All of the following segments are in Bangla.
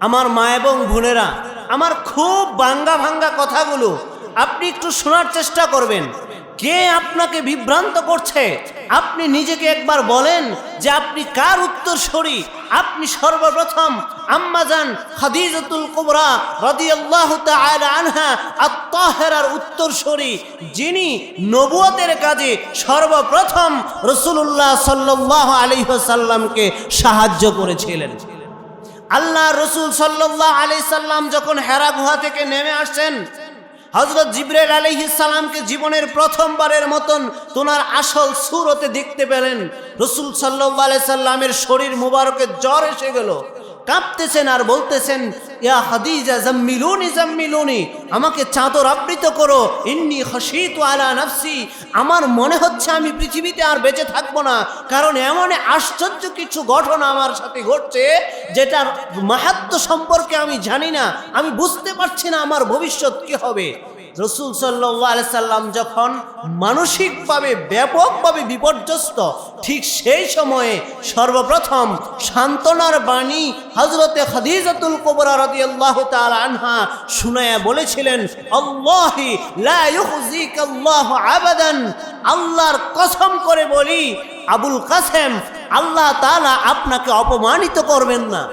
আমার মা এবং বোনেরা, আমার খুব ভাঙ্গা ভাঙ্গা কথাগুলো আপনি একটু শোনার চেষ্টা করবেন। কে আপনাকে বিভ্রান্ত করছে আপনি নিজেকে একবার বলেন যে আপনি কার উত্তরসূরি। আপনি সর্বপ্রথম আম্মাজান খাদিজাতুল কুবরা রাদিয়াল্লাহু তাআলা আনহা আত-তাহেরার উত্তরসূরি, যিনি নবুয়তের কাজে সর্বপ্রথম রাসূলুল্লাহ সাল্লাল্লাহু আলাইহি ওয়াসাল্লামকে সাহায্য করেছিলেন। আল্লাহ রসুল সাল্লাল্লাহু আলাইহি সাল্লাম যখন হেরা গুহা থেকে নেমে আসছেন, হযরত জিবরাইল আলাইহিস সালামকে জীবনের প্রথমবারের মতন তোনার আসল সূরতে দেখতে পেলেন। রসুল সাল্লাল্লাহু আলাইহি সাল্লামের শরীর মুবারকে জ্বর এসে গেল, কাঁপতেছেন আর বলতেছেন, ইয়া খাদিজা জাম্মিলুনি জাম্মিলুনি, আমাকে চাদর আবৃত করো, ইন্নী খাশিতু আলা নাফসি, আমার মনে হচ্ছে আমি পৃথিবীতে আর বেঁচে থাকবো না, কারণ এমন আশ্চর্য কিছু ঘটনা আমার সাথে ঘটছে যেটার মাহাত্ম্য সম্পর্কে আমি জানি না, আমি বুঝতে পারছি না আমার ভবিষ্যৎ কি হবে। রসুল সাল্লাল্লাহু আলাইহি সাল্লাম যখন মানসিকভাবে ব্যাপকভাবে বিপর্যস্ত, ঠিক সেই সময়ে সর্বপ্রথম সান্ত্বনার বাণী হযরতে খাদিজাতুল কুবরা রাদিয়াল্লাহু তাআলা আনহা শুনায়া বলেছিলেন, আল্লাহি লা ইউখজিকাল্লাহু আবাদান, আল্লাহর কসম করে বলি আবুল কাসেম, আল্লাহ তাআলা আপনাকে অপমানিত করবেন না।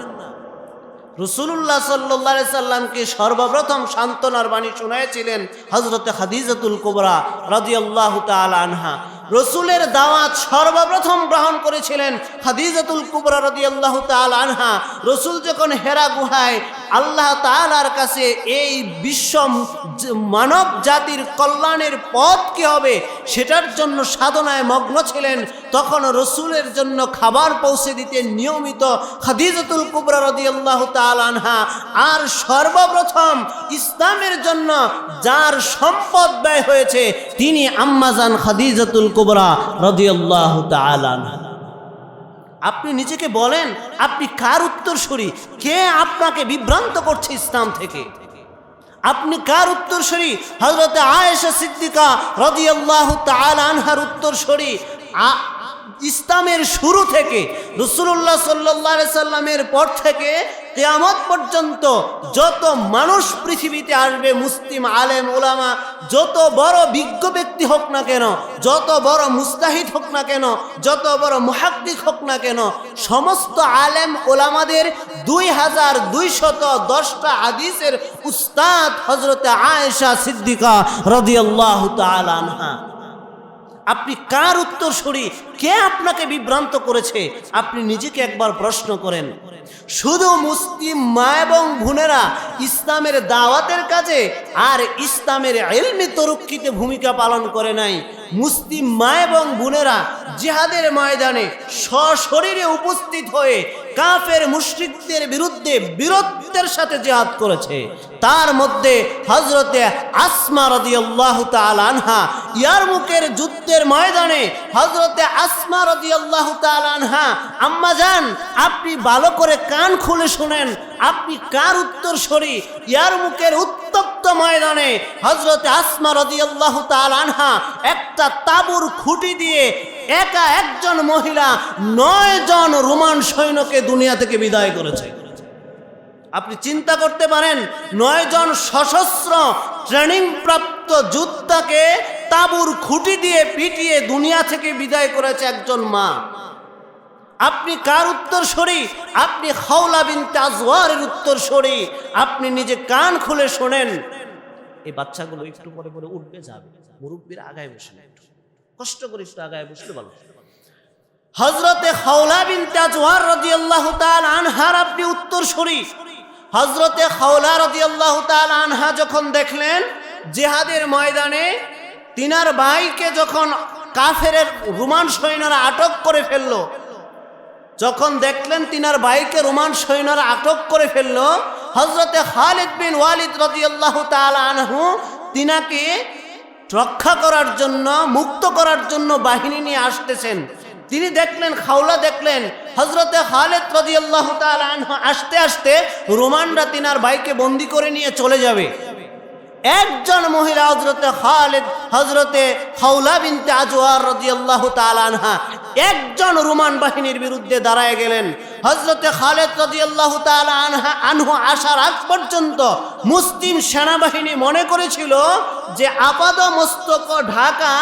রাসূলুল্লাহ সাল্লাল্লাহু আলাইহি সাল্লামকে সর্বপ্রথম সান্ত্বনার বাণী শুনিয়েছিলেন হযরতে খাদিজাতুল কুবরা রাদিয়াল্লাহু তাআলা আনহা। রসুলের দাওয়াত সর্বপ্রথম গ্রহণ করেছিলেন খাদিজাতুল কুবরা রাদিয়াল্লাহু তাআলা আনহা। রসুল যখন হেরা গুহায় আল্লাহ তাআলার কাছে এই বিশ্ব মানব জাতির কল্যাণের পথ কি হবে সেটার জন্য সাধনায় মগ্ন ছিলেন, তখন রসুলের জন্য খাবার পৌঁছে দিতে নিয়মিত খাদিজাতুল কুবরা রাদিয়াল্লাহু তাআলা আনহা। আর সর্বপ্রথম ইসলামের জন্য যার সম্পদ ব্যয় হয়েছে তিনি আম্মাজান খাদিজাতুল কুবরা রাদিয়াল্লাহু তাআলা আনহা। আপনি নিজেকে বলেন আপনি কার উত্তরসূরি? কে আপনাকে বিভ্রান্ত করছে ইসলাম থেকে? আপনি কার উত্তরসূরি? হযরতে আয়েশা সিদ্দিকা রাদিয়াল্লাহু তাআলা আনহার উত্তরসূরি। ইসলামের শুরু থেকে রাসূলুল্লাহ সাল্লাল্লাহু আলাইহি সাল্লামের পর থেকে কিয়ামত পর্যন্ত যত মানুষ পৃথিবীতে আসবে, মুসলিম আলেম ওলামা, যত বড় বিজ্ঞ ব্যক্তি হোক না কেন, যত বড় মুস্তাহিদ হোক না কেন, যত বড় মুহাক্কিক হোক না কেন, সমস্ত আলেম ওলামাদের 2210টা হাদিসের উস্তাদ হযরতে আয়েশা সিদ্দিকা রাদিয়াল্লাহু তাআলা আনহা। আপনি কার উত্তরসূরি? কে আপনাকে বিভ্রান্ত করেছে? আপনি নিজেকে একবার প্রশ্ন করেন। শুধু মুসলিম মা এবং বোনেরা ইসলামের দাওয়াতের কাজে আর ইসলামের ইলমি তরক্কিতে ভূমিকা পালন করে নাই, মুসলিম মা এবং বোনেরা জিহাদের ময়দানে সশরীরে উপস্থিত হয়ে কাফের মুশরিকদের বিরুদ্ধে বীরত্বের সাথে জিহাদ করেছে। তার মধ্যে হযরতে আসমা রাদিয়াল্লাহু তাআলা আনহা ইয়ারমুকের যুদ্ধের ময়দানে হযরতে আসমা রাদিয়াল্লাহু তাআলা আনহা, আম্মা জান আপনি ভালো করে কান খুলে শুনেন, আপনি কার উত্তরসূরি? ইয়ারমুকের উত্তপ্ত ময়দানে হযরতে আসমা রাদিয়াল্লাহু তাআলা আনহা একটা তাঁবুর খুঁটি দিয়ে একা একজন মহিলা 9 জন রোমান সৈন্যকে দুনিয়া থেকে বিদায় করেছে। আপনি চিন্তা করতে পারেন, 9 জন সশস্ত্র ট্রেনিং প্রাপ্ত যোদ্ধাকে তাঁবুর খুঁটি দিয়ে পিটিয়ে দুনিয়া থেকে বিদায় করেছে একজন মা। আপনি কার উত্তরসূরি? আপনি খাওলা বিনতে আজওয়ারের উত্তরসূরি। আপনি নিজে কান খুলে শোনেন। এই বাচ্চাগুলো একটু পরে পরে উঠবে যাবে, মুরব্বীরা আগায় বসে, কষ্ট করে একটু আগায় বসতে বলো। হযরতে খাওলা বিনতে আজওয়ার রাদিয়াল্লাহু তাআলা আনহার আপনি উত্তরসূরি। হযরতে খাওলা রাদিয়াল্লাহু তাআলা আনহা যখন দেখলেন জিহাদের ময়দানে তিনার ভাইকে যখন কাফের রোমান সৈন্যরা আটক করে ফেললো, যখন দেখলেন তিনার ভাইকে রোমান সৈন্যরা আটক করে ফেললো, হযরতে খালিদ বিন ওয়ালিদ রাদিয়াল্লাহু তাআলা আনহু তিনাকে রক্ষা করার জন্য, মুক্ত করার জন্য বাহিনী নিয়ে আসতেছেন। তিনি দেখলেন, খাওলা দেখলেন হযরতে খালিদ রাদিয়াল্লাহু তাআলা আনহু আসতে আসতে রোমানরা তিনার ভাইকে বন্দী করে নিয়ে চলে যাবে। একজন মহিলা হযরতে খাওলা বিনতে আজওয়ার রাদিয়াল্লাহু তাআলা আনহা একজন রোমান বাহিনীর বিরুদ্ধে দাঁড়ায় গেলেন। হযরতে খালিদ রাদিয়াল্লাহু তাআলা আনহু আসার আগ পর্যন্ত মুসলিম সেনাবাহিনী মনে করেছিল যে আপাদ মস্তক ঢাকা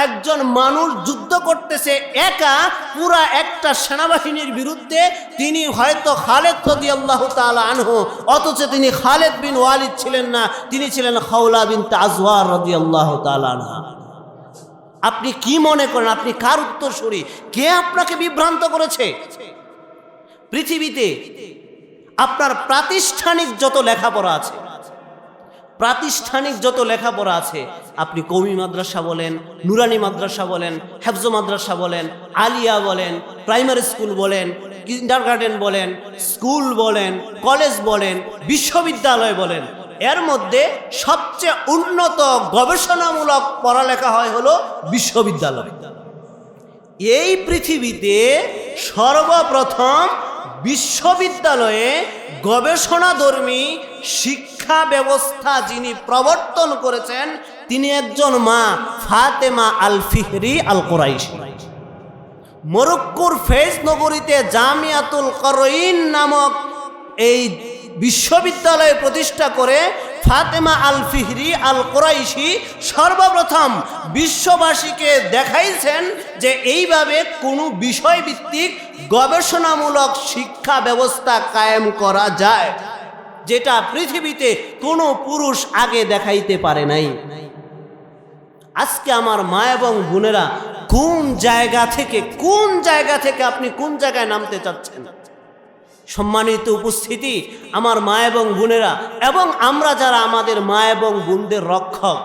একজন মানুষ যুদ্ধ করতেছে একা পুরা একটা সেনাবাহিনীর বিরুদ্ধে, তিনি হয়তো খালিদ রাদিয়াল্লাহু তাআলা আনহু, অথচ তিনি খালিদ বিন ওয়ালিদ ছিলেন না, তিনি ছিলেন খাওলা বিনতে আজওয়ার রাদিয়াল্লাহু তাআলা আনহা। আপনি কি মনে করেন আপনি কার উত্তরসূরি? কে আপনাকে বিভ্রান্ত করেছে? পৃথিবীতে আপনার প্রাতিষ্ঠানিক যত লেখাপড়া আছে, আপনি কওমি মাদ্রাসা বলেন, নুরানি মাদ্রাসা বলেন, হেফজ মাদ্রাসা বলেন, আলিয়া বলেন, প্রাইমারি স্কুল বলেন, কিন্ডারগার্টেন বলেন, স্কুল বলেন, কলেজ বলেন, বিশ্ববিদ্যালয় বলেন, এর মধ্যে সবচেয়ে উন্নত গবেষণামূলক পড়ালেখা হলো বিশ্ববিদ্যালয়। এই পৃথিবীতে সর্বপ্রথম বিশ্ববিদ্যালয়ে গবেষণাধর্মী শিক্ষা ব্যবস্থা যিনি প্রবর্তন করেছেন তিনি একজন মা, ফাতেমা আল ফিহরি আল কুরাইশি। মরক্কোর ফেজ নগরীতে জামিয়াতুল করইন নামক এই বিশ্ববিদ্যালয় প্রতিষ্ঠা করে ফাতেমা আল ফিহরি আল কুরাইশি সর্বপ্রথম বিশ্ববাসীকে দেখাইছেন যে এইভাবে কোনো বিষয়ভিত্তিক গবেষণামূলক শিক্ষা ব্যবস্থা কায়েম করা যায়, যেটা পৃথিবীতে কোনো পুরুষ আগে দেখাইতে পারে নাই। আজকে আমার মা এবং বোনেরা কোন জায়গা থেকে আপনি কোন জায়গায় নামতে চাচ্ছেন? সম্মানিত উপস্থিতি, আমার মা এবং বোনেরা, এবং আমরা যারা আমাদের মা এবং বোনদের রক্ষক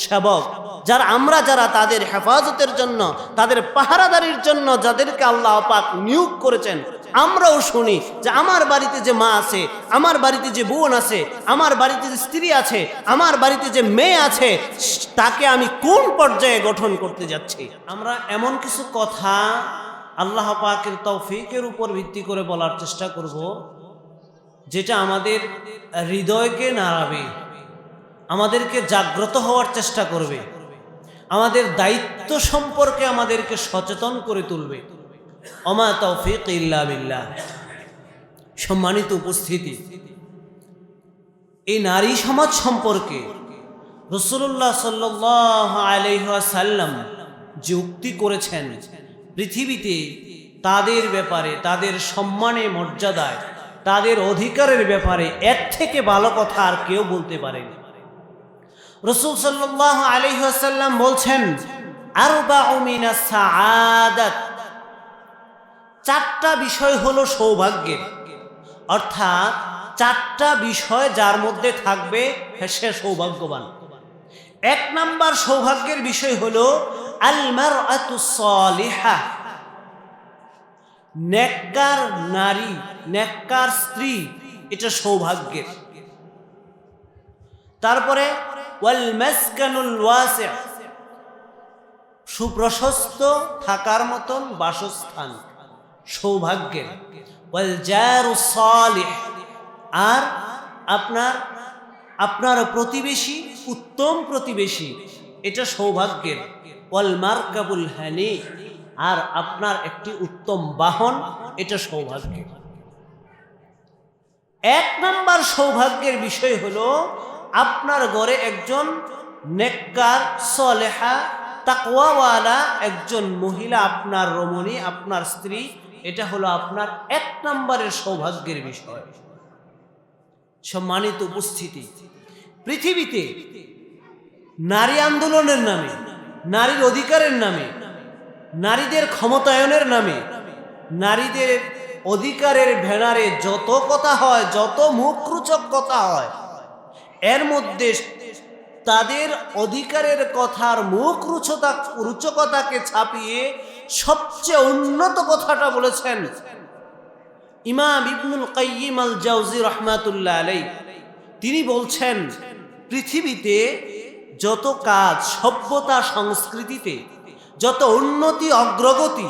সেবক, যারা তাদের হেফাজতের জন্য, তাদের পাহারাদারির জন্য যাদেরকে আল্লাহ পাক নিয়োগ করেছেন, আমরাও শুনি যে আমার বাড়িতে যে মা আছে, আমার বাড়িতে যে বোন আছে, আমার বাড়িতে যে স্ত্রী আছে, আমার বাড়িতে যে মেয়ে আছে, তাকে আমি কোন পর্যায়ে গঠন করতে যাচ্ছি। আমরা এমন কিছু কথা আল্লাহ পাকের তৌফিকের উপর ভিত্তি করে বলার চেষ্টা করব যেটা আমাদের হৃদয়কে নাড়াবে, আমাদেরকে জাগ্রত হওয়ার চেষ্টা করবে, আমাদের দায়িত্ব সম্পর্কে আমাদেরকে সচেতন করে তুলবে। ওমা তৌফিক ইল্লা বিল্লাহ। সম্মানিত উপস্থিতি, এই নারী সমাজ সম্পর্কে রাসূলুল্লাহ সাল্লাল্লাহু আলাইহি ওয়াসাল্লাম যে উক্তি করেছেন, পৃথিবীতে তাদের ব্যাপারে, তাদের সম্মানে, মর্যাদায়, তাদের অধিকারের ব্যাপারে এর থেকে ভালো কথা আর কেউ বলতে পারেনি। রাসূল সাল্লাল্লাহু আলাইহি ওয়াসাল্লাম বলছেন, আরবাউ মিনাস সাআদাত, চারটা বিষয় হলো সৌভাগ্যের, অর্থাৎ চারটা বিষয় যার মধ্যে থাকবে সে সৌভাগ্যবান। এক নাম্বার সৌভাগ্যের বিষয় হলো আল মারআতুস সালিহা, নেককার নারী, নেককার স্ত্রী, এটা সৌভাগ্যের। তারপরে ওয়াল মাসকানুল ওয়াসি', সুপ্রশস্ত থাকার মতন বাসস্থান, সৌভাগ্যের। ওয়াল জারুস সালিহ, আর আপনার প্রতিবেশী, উত্তম প্রতিবেশী, এটা সৌভাগ্যের। ওয়াল মারকাবুল হানি, আর আপনার একটি উত্তম বাহন, এটা সৌভাগ্যের। এক নাম্বার সৌভাগ্যের বিষয় হলো আপনার ঘরে একজন নেককার, সলেহা, তাকওয়াওয়ালা একজন মহিলা, আপনার রমণী, আপনার স্ত্রী, এটা হলো আপনার এক নম্বরের সৌভাগ্যের বিষয়। সম্মানিত উপস্থিতি, পৃথিবীতে নারী আন্দোলনের নামে, নারীর অধিকারের নামে, নারীদের ক্ষমতায়নের নামে, নারীদের অধিকারের ব্যানারে যত কথা হয়, যত মুখরোচক কথা হয়, এর মধ্যে তাদের অধিকারের কথার রুচকতাকে ছাপিয়ে সবচেয়ে উন্নত কথাটা বলেছেন ইমাম ইবনুল কাইয়িম আল জাওজি রাহমাতুল্লাহ আলাইহি। তিনি বলছেন, পৃথিবীতে যত কাজ, সভ্যতা, সংস্কৃতিতে যত উন্নতি, অগ্রগতি,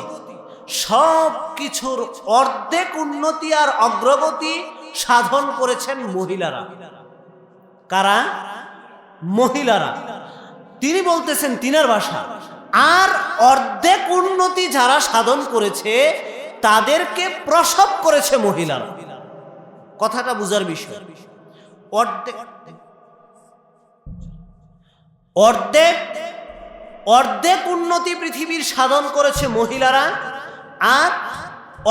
সব কিছুর অর্ধেক উন্নতি আর অগ্রগতি সাধন করেছেন মহিলারা। কারা? মহিলারা, তিনি বলতেছেন তিনার ভাষা, আর অর্ধেক উন্নতি যারা সাধন করেছে তাদেরকে প্রসব করেছে মহিলারা। কথাটা বুঝার বিষয়। অর্ধেক উন্নতি পৃথিবীর সাধন করেছে মহিলারা, আর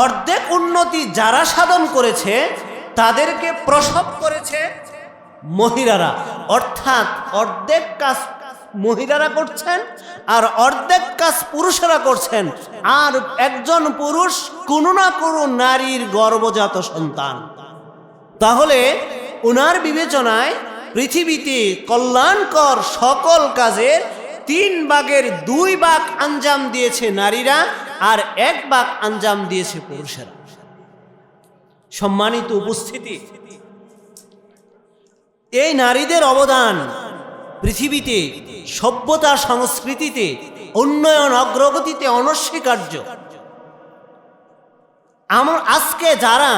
অর্ধেক উন্নতি যারা সাধন করেছে তাদেরকে প্রসব করেছে মহিলারা। অর্থাৎ অর্ধেক কাজ মহিলারা করছেন আর অর্ধেক কাজ পুরুষেরা করছেন, আর একজন পুরুষ কোনো না কোনো নারীর গর্ভজাত সন্তান। তাহলে ওনার বিবেচনায় পৃথিবীতে কল্যাণকর সকল কাজের 3 ভাগের 2 ভাগ আঞ্জাম দিয়েছে নারীরা, আর 1 ভাগ আঞ্জাম দিয়েছে পুরুষেরা। সম্মানিত উপস্থিতি, এই নারীদের অবদান পৃথিবীতে সভ্যতা সংস্কৃতিতে উন্নয়ন অগ্রগতিতে অনস্বীকার্য। আজকে যারা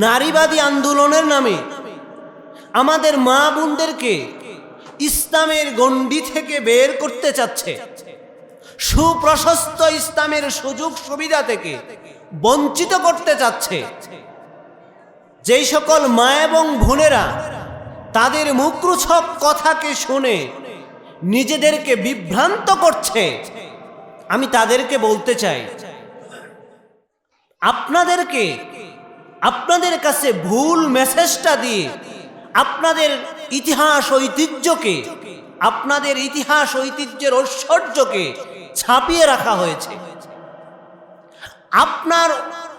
নারীবাদী আন্দোলনের নামে আমাদের মা বোনদেরকে ইসলামের গণ্ডি থেকে বের করতে চাচ্ছে, সুপ্রশস্ত ইসলামের সুযোগ সুবিধা থেকে বঞ্চিত করতে চাচ্ছে, যেই সকল মা এবং বোনেরা তাদের মুখরোচক কথাকে শুনে নিজেদেরকে বিভ্রান্ত করছে, আমি তাদেরকে বলতে চাই, আপনাদের কাছে ভুল মেসেজটা দিয়ে আপনাদের ইতিহাস ঐতিহ্যকে, আপনাদের ইতিহাস ঐতিহ্যের ঐশ্বর্যকে ছাপিয়ে রাখা হয়েছে। আপনার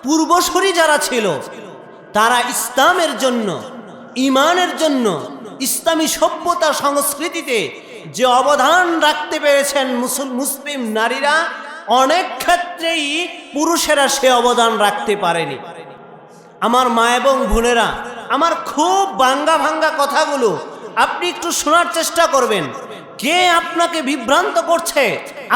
পূর্বসূরি যারা ছিল তারা ইসলামের জন্য, ইমানের জন্য, ইসলামী সভ্যতা সংস্কৃতিতে যে অবদান রাখতে পেরেছেন মুসলিম নারীরা, অনেক ক্ষেত্রেই পুরুষেরা সে অবদান রাখতে পারেনি। আমার মা এবং বোনেরা, আমার খুব ভাঙ্গা কথাগুলো আপনি একটু শোনার চেষ্টা করবেন। কে আপনাকে বিভ্রান্ত করছে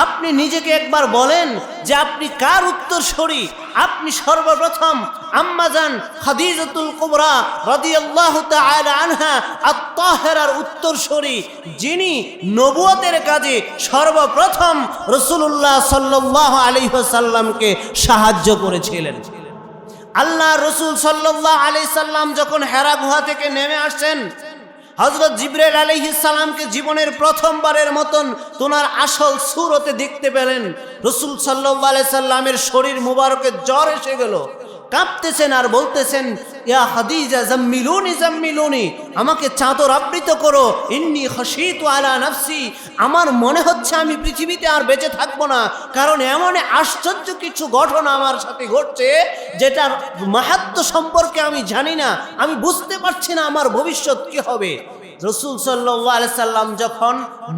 আপনি নিজেকে একবার বলেন যে আপনি কার উত্তরসূরি। আপনি সর্বপ্রথম আম্মাজান খাদিজাতুল কুবরা রাদিয়াল্লাহু তাআলা আনহা আত-তাহেরার উত্তরসূরি, যিনি নবুয়তের কাজে সর্বপ্রথম রাসূলুল্লাহ সাল্লাল্লাহু আলাইহি ওয়াসাল্লামকে সাহায্য করেছিলেন। আল্লাহ রসুল সাল্লাল্লাহু আলাইহি সাল্লাম যখন হেরা গুহা থেকে নেমে আসছেন, হযরত জিবরাইল আলাইহিস সালামকে জীবনের প্রথমবারের মতন তোনার আসল সূরতে দেখতে পেলেন। রসুল সাল্লাল্লাহু আলাইহি সাল্লামের শরীর মুবারকে জ্বর এসে গেল, কাঁপতেছেন আর বলতেছেন, ইয়া খাদিজা জাম্মিলুনি জাম্মিলুনি, আমাকে চাদর আবৃত করো, ইন্নী খাশিতু আলা নাফসি, আমার মনে হচ্ছে আমি পৃথিবীতে আর বেঁচে থাকবো না, কারণ এমন আশ্চর্য কিছু ঘটনা আমার সাথে ঘটছে যেটার মাহাত্ম্য সম্পর্কে আমি জানি না, আমি বুঝতে পারছি না আমার ভবিষ্যৎ কি হবে। রসুল সাল্লাল্লাহু আলাইহি সাল্লাম যখন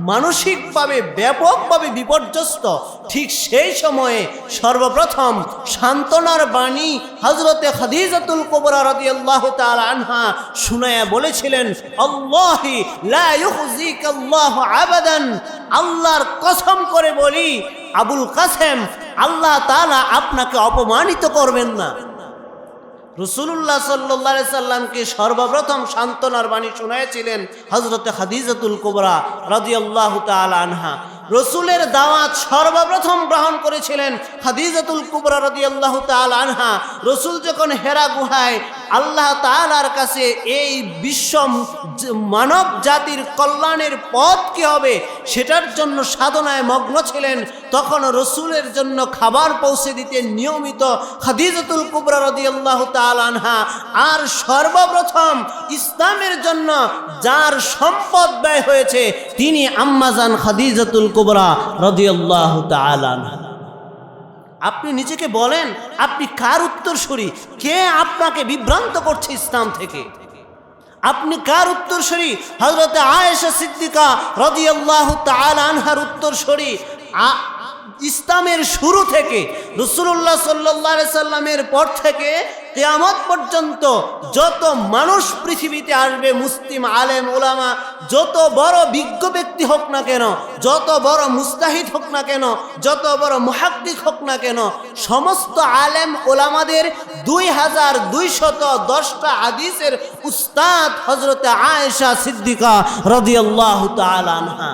মানসিকভাবে ব্যাপকভাবে বিপর্যস্ত, ঠিক সেই সময়ে সর্বপ্রথম সান্ত্বনার বাণী হযরতে খাদিজাতুল কুবরা রাদিয়াল্লাহু তাআলা আনহা শুনায়া বলেছিলেন, আল্লাহি লা ইউখজিকাল্লাহু আবাদান, আল্লাহর কসম করে বলি আবুল কাসেম, আল্লাহ তাআলা আপনাকে অপমানিত করবেন না। রাসূলুল্লাহ সাল্লাল্লাহু আলাইহি সাল্লামকে সর্বপ্রথম সান্ত্বনার বাণী শুনিয়েছিলেন হযরতে খাদিজাতুল কুবরা রাদিয়াল্লাহু তাআলা আনহা। রসুলের দাওয়াত সর্বপ্রথম গ্রহণ করেছিলেন খাদিজাতুল কুবরা রাদিয়াল্লাহু তাআলা আনহা। রসুল যখন হেরা গুহায় আল্লাহ তাআলার কাছে এই বিশ্ব মানব জাতির কল্যাণের পথ কি হবে সেটার জন্য সাধনায় মগ্ন ছিলেন, তখন রসুলের জন্য খাবার পৌঁছে দিতে নিয়মিত খাদিজাতুল কুবরা রাদিয়াল্লাহু তাআলা আনহা। আর সর্বপ্রথম ইসলামের জন্য যার সম্পদ ব্যয় হয়েছে তিনি আম্মাজান খাদিজাতুল কুবরা রাদিয়াল্লাহু তাআলা আনহা। আপনি নিজেকে বলেন আপনি কার উত্তরসূরি? কে আপনাকে বিভ্রান্ত করছে ইসলাম থেকে? আপনি কার উত্তরসূরি? হযরত আয়েশা সিদ্দিকা রাদিয়াল্লাহু তাআলা আনহার উত্তরসূরি। ইসলামের শুরু থেকে রাসূলুল্লাহ সাল্লাল্লাহু আলাইহি সাল্লামের পর থেকে কিয়ামত পর্যন্ত যত মানুষ পৃথিবীতে আসবে, মুসলিম আলেম ওলামা, যত বড় বিজ্ঞ ব্যক্তি হোক না কেন, যত বড় মুস্তাহিদ হোক না কেন, যত বড় মুহাক্কিক হোক না কেন, সমস্ত আলেম ওলামাদের 2210টা হাদিসের উস্তাদ হযরতে আয়েশা সিদ্দিকা রাদিয়াল্লাহু তাআলা আনহা।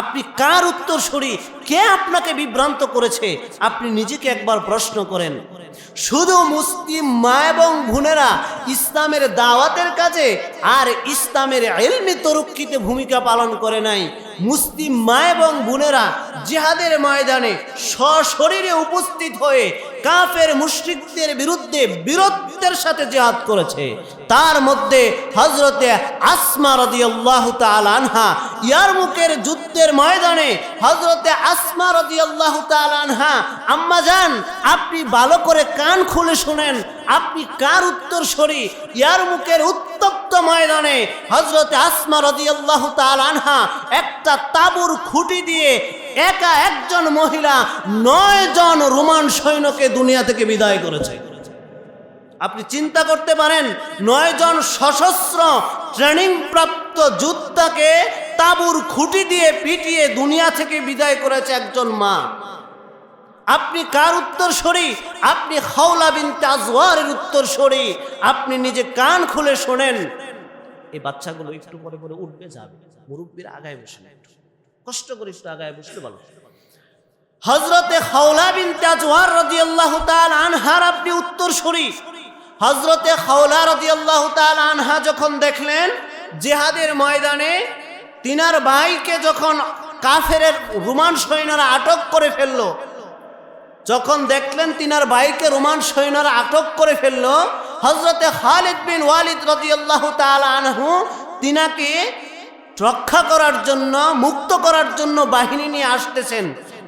আপনি কার উত্তরসূরি? কে আপনাকে বিভ্রান্ত করেছে? আপনি নিজেকে একবার প্রশ্ন করেন। শুধু মুসলিম মা এবং বোনেরা ইসলামের দাওয়াতের কাজে আর ইসলামের ইলমি তরক্কিতে ভূমিকা পালন করে নাই, মুসলিম মা এবং বোনেরা জিহাদের ময়দানে সশরীরে উপস্থিত হয়ে কাফের মুশরিকদের বিরুদ্ধে বীরত্বের সাথে জিহাদ করেছে। তার মধ্যে হযরতে আসমা রাদিয়াল্লাহু তাআলা আনহা ইয়ারমুকের যুদ্ধের ময়দানে হযরতে আসমা রাদিয়াল্লাহু তাআলা আনহা, আম্মা জান আপনি ভালো করে কান খুলে শুনেন, আপনি কার উত্তরসূরি? ইয়ারমুকের উত্তপ্ত ময়দানে হযরতে আসমা রাদিয়াল্লাহু তাআলা আনহা একটা তাঁবুর খুঁটি দিয়ে একা একজন মহিলা 9 জন রোমান সৈন্যকে দুনিয়া থেকে বিদায় করেছে। আপনি চিন্তা করতে পারেন, 9 জন সশস্ত্র ট্রেনিং প্রাপ্ত যোদ্ধাকে তাঁবুর খুঁটি দিয়ে পিটিয়ে দুনিয়া থেকে বিদায় করেছে একজন মা। আপনি কার উত্তরসূরি? আপনি খাওলা বিনতে আজওয়ারের উত্তরসূরি। আপনি নিজে কান খুলে শোনেন। এই বাচ্চাগুলো একটু পরে পরে উঠবে যাবে, মুরব্বীরা আগায় বসে, কষ্ট করে একটু আগায় বসতে ভালো। হযরতে খাওলা বিনতে আজওয়ার রাদিয়াল্লাহু তাআলা আনহার আপনি উত্তরসূরি। হযরতে খাওলা রাদিয়াল্লাহু তাআলা আনহা যখন দেখলেন জিহাদের ময়দানে তিনার ভাইকে যখন কাফের রোমান সৈন্যরা আটক করে ফেললো, যখন দেখলেন তিনার ভাইকে রোমান সৈন্যরা আটক করে ফেললো, হযরতে খালিদ বিন ওয়ালিদ রাদিয়াল্লাহু তাআলা আনহু তিনাকে রক্ষা করার জন্য, মুক্ত করার জন্য বাহিনী নিয়ে আসতেছেন।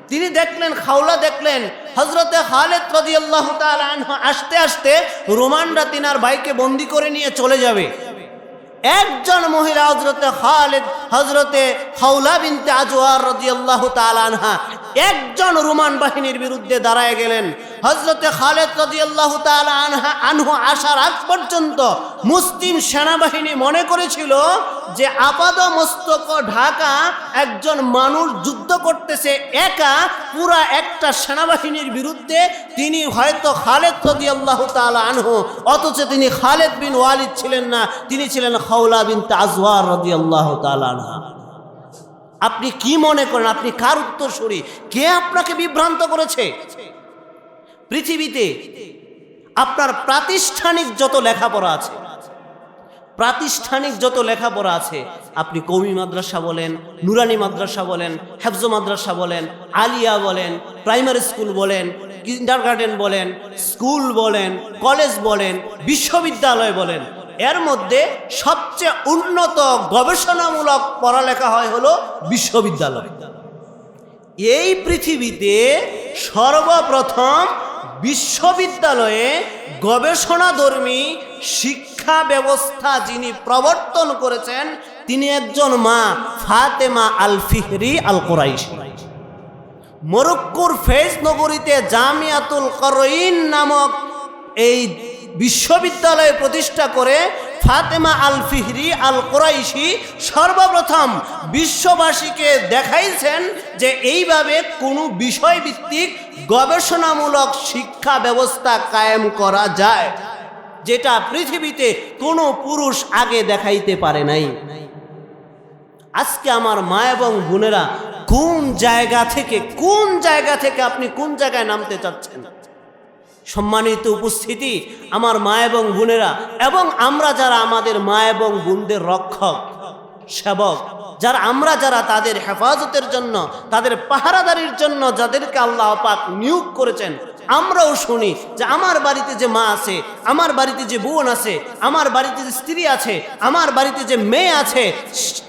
তিনি দেখলেন, খাওলা দেখলেন হযরতে খালিদ রাদিয়াল্লাহু তাআলা আনহু আসতে আসতে রোমানরা তিনার ভাইকে বন্দী করে নিয়ে চলে যাবে। একজন মহিলা হযরতে খাওলা বিনতে আজওয়ার রাদিয়াল্লাহু তাআলা আনহা একজন রোমান বাহিনীর বিরুদ্ধে দাঁড়ায় গেলেন। হযরতে খালিদ রাদিয়াল্লাহু তাআলা আনহু আসার আগ পর্যন্ত মুসলিম সেনাবাহিনী মনে করেছিল যে আপাদ মস্তক ঢাকা একজন মানুষ যুদ্ধ করতেছে একা পুরা একটা সেনাবাহিনীর বিরুদ্ধে, তিনি হয়তো খালিদ রাদিয়াল্লাহু তাআলা আনহু, অথচ তিনি খালিদ বিন ওয়ালিদ ছিলেন না, তিনি ছিলেন খাওলা বিনতে আজওয়ার রাদিয়াল্লাহু তাআলা আনহা। আপনি কি মনে করেন? আপনি কার উত্তরসূরি? কে আপনাকে বিভ্রান্ত করেছে? পৃথিবীতে আপনার প্রাতিষ্ঠানিক যত লেখাপড়া আছে, আপনি কওমি মাদ্রাসা বলেন, নুরানি মাদ্রাসা বলেন, হেফজ মাদ্রাসা বলেন, আলিয়া বলেন, প্রাইমারি স্কুল বলেন, কিন্ডারগার্টেন বলেন, স্কুল বলেন, কলেজ বলেন, বিশ্ববিদ্যালয় বলেন, এর মধ্যে সবচেয়ে উন্নত গবেষণামূলক পড়ালেখা হলো বিশ্ববিদ্যালয়। এই পৃথিবীতে সর্বপ্রথম বিশ্ববিদ্যালয়ে গবেষণাধর্মী শিক্ষা ব্যবস্থা যিনি প্রবর্তন করেছেন তিনি একজন মা, ফাতেমা আল ফিহরি আল কুরাইশি। মরক্কোর ফেজ নগরীতে জামিয়াতুল করইন নামক এই বিশ্ববিদ্যালয় প্রতিষ্ঠা করে ফাতেমা আল ফিহরি আল কুরাইশি সর্বপ্রথম বিশ্ববাসীকে দেখাইছেন যে এইভাবে কোনো বিষয়ভিত্তিক গবেষণামূলক শিক্ষা ব্যবস্থা কায়েম করা যায়, যেটা পৃথিবীতে কোনো পুরুষ আগে দেখাইতে পারে নাই। আজকে আমার মা এবং বোনেরা কোন জায়গা থেকে আপনি কোন জায়গায় নামতে চাচ্ছেন? সম্মানিত উপস্থিতি, আমার মা এবং বোনেরা, এবং আমরা যারা আমাদের মা এবং বোনদের রক্ষক সেবক, যারা তাদের হেফাজতের জন্য, তাদের পাহারাদারির জন্য যাদেরকে আল্লাহ পাক নিয়োগ করেছেন, আমরাও শুনি যে আমার বাড়িতে যে মা আছে, আমার বাড়িতে যে বোন আছে, আমার বাড়িতে যে স্ত্রী আছে, আমার বাড়িতে যে মেয়ে আছে,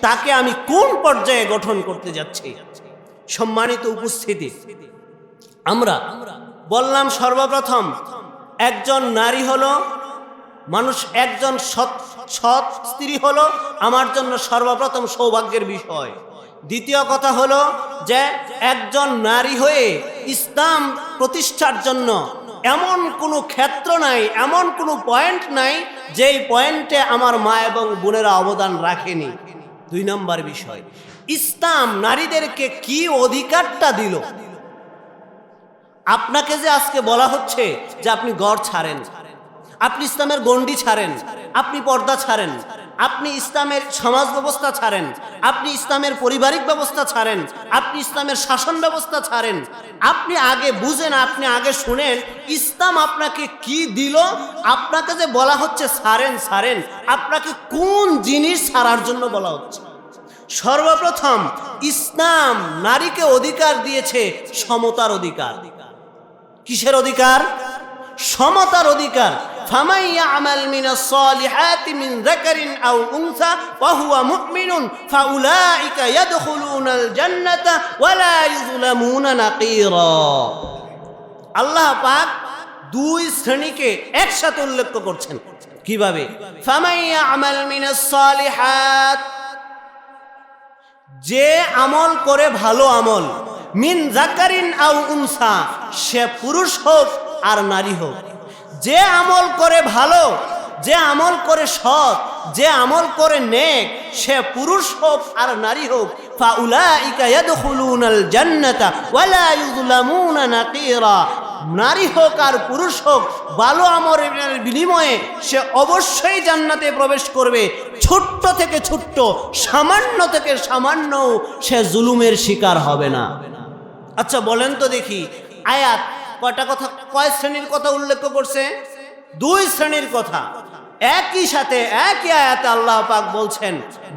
তাকে আমি কোন পর্যায়ে গঠন করতে যাচ্ছি। সম্মানিত উপস্থিতি, আমরা বললাম সর্বপ্রথম একজন নারী হলো মানুষ, একজন সৎ স্ত্রী হলো আমার জন্য সর্বপ্রথম সৌভাগ্যের বিষয়। দ্বিতীয় কথা হলো যে একজন নারী হয়ে ইসলাম প্রতিষ্ঠার জন্য, এমন কোনো ক্ষেত্র নাই, এমন কোনো পয়েন্ট নাই যেই পয়েন্টে আমার মা এবং বোনেরা অবদান রাখেনি। 2 নম্বর বিষয়, ইসলাম নারীদেরকে কি অধিকারটা দিল। আপনাকে যে আজকে বলা হচ্ছে যে আপনি ঘর ছাড়েন, আপনি ইসলামের গণ্ডি ছাড়েন, আপনি পর্দা ছাড়েন, আপনি ইসলামের সমাজ ব্যবস্থা ছাড়েন, আপনি ইসলামের পারিবারিক ব্যবস্থা ছাড়েন, আপনি ইসলামের শাসন ব্যবস্থা ছাড়েন, আপনি আগে বুঝেন, আপনি আগে শুনেন ইসলাম আপনাকে কি দিল। আপনাকে যে বলা হচ্ছে ছাড়েন, আপনাকে কোন জিনিস ছাড়ার জন্য বলা হচ্ছে? সর্বপ্রথম ইসলাম নারীকে অধিকার দিয়েছে সমতার অধিকার। কিসের অধিকার? সমতার অধিকার। ফামান ইয়ামাল মিনাস সালিহাতি মিন যাকারিন আও উনসা ওয়া হুয়া মুমিনুন ফাউলাইকা ইয়াদখুলুনাল জান্নাতা ওয়া লা ইউযলামুনা নাকিরা। আল্লাহ পাক 2 শ্রেণীকে একসাথে উল্লেখ করছেন। কিভাবে? ফামান ইয়ামাল মিনাস সালিহাত, যে আমল করে ভালো আমল, মিন যাকারিন আও উনসা, সে পুরুষ হোক আর নারী হোক, যে আমল করে ভালো, যে আমল করে সৎ, যে আমল করে নেক, সে পুরুষ হোক আর নারী হোক, ফাউলাইকা ইয়াদখুলুনাল জান্নাতা ওয়া লা ইউযলামুনা নাকিরা। নারী হোক আর পুরুষ হোক, ভালো আমলের বিনিময়ে সে অবশ্যই জান্নাতে প্রবেশ করবে। ছোট্ট থেকে ছোট্ট, সামান্য থেকে সামান্য সে জুলুমের শিকার হবে না। আচ্ছা বলেন তো দেখি, আয়াত কয়টা কথা, কয় শ্রেণীর কথা উল্লেখ করছে? 2 শ্রেণীর কথা। একই সাথে একই আয়াতে আল্লাহ পাক বলছেন